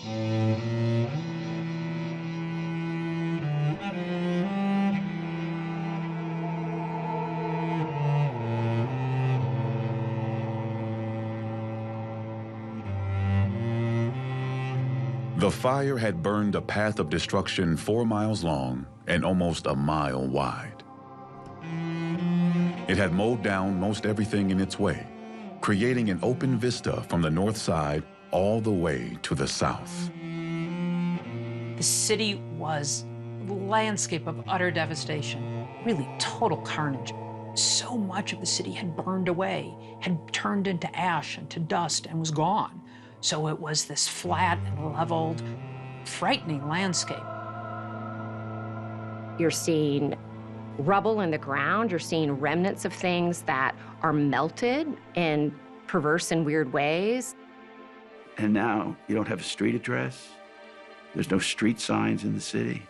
The fire had burned a path of destruction 4 miles long and almost a mile wide. It had mowed down most everything in its way, creating an open vista from the north side all the way to the south. The city was a landscape of utter devastation, really total carnage. So much of the city had burned away, had turned into ash and to dust and was gone. So it was this flat and leveled, frightening landscape. You're seeing rubble in the ground. You're seeing remnants of things that are melted in perverse and weird ways. And now you don't have a street address. There's no street signs in the city.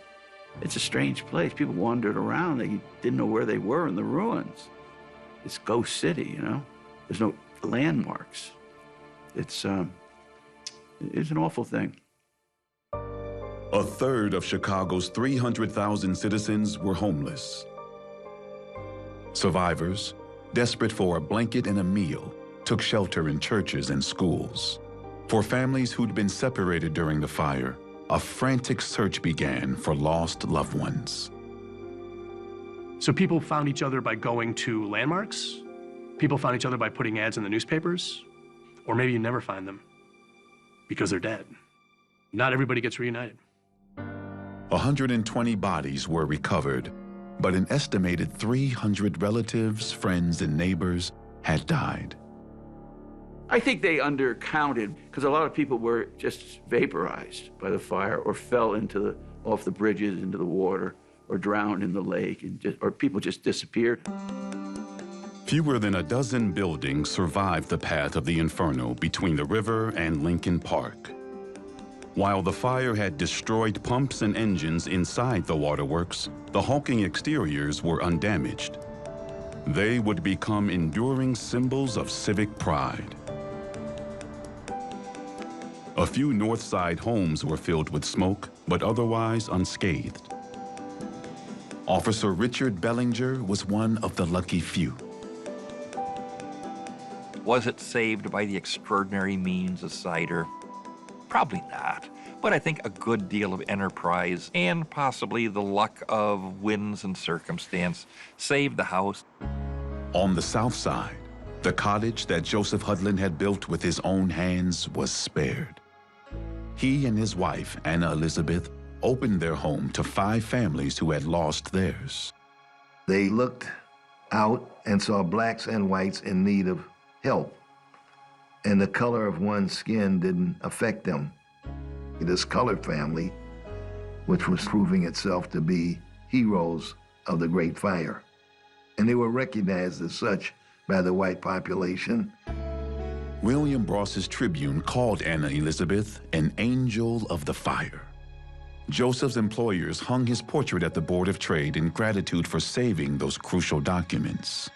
It's a strange place. People wandered around. They didn't know where they were in the ruins. It's ghost city, you know? There's no landmarks. It's an awful thing. A third of Chicago's 300,000 citizens were homeless. Survivors, desperate for a blanket and a meal, took shelter in churches and schools. For families who'd been separated during the fire, a frantic search began for lost loved ones. So people found each other by going to landmarks. People found each other by putting ads in the newspapers. Or maybe you never find them because they're dead. Not everybody gets reunited. 120 bodies were recovered, but an estimated 300 relatives, friends, and neighbors had died. I think they undercounted because a lot of people were just vaporized by the fire or fell off the bridges into the water or drowned in the lake, or people just disappeared. Fewer than a dozen buildings survived the path of the inferno between the river and Lincoln Park. While the fire had destroyed pumps and engines inside the waterworks, the hulking exteriors were undamaged. They would become enduring symbols of civic pride. A few North Side homes were filled with smoke, but otherwise unscathed. Officer Richard Bellinger was one of the lucky few. Was it saved by the extraordinary means of cider? Probably not, but I think a good deal of enterprise and possibly the luck of winds and circumstance saved the house. On the south side, the cottage that Joseph Hudlin had built with his own hands was spared. He and his wife, Anna Elizabeth, opened their home to 5 families who had lost theirs. They looked out and saw blacks and whites in need of help, and the color of one's skin didn't affect them. This colored family, which was proving itself to be heroes of the Great Fire, and they were recognized as such by the white population. William Bross's Tribune called Anna Elizabeth an angel of the fire. Joseph's employers hung his portrait at the Board of Trade in gratitude for saving those crucial documents.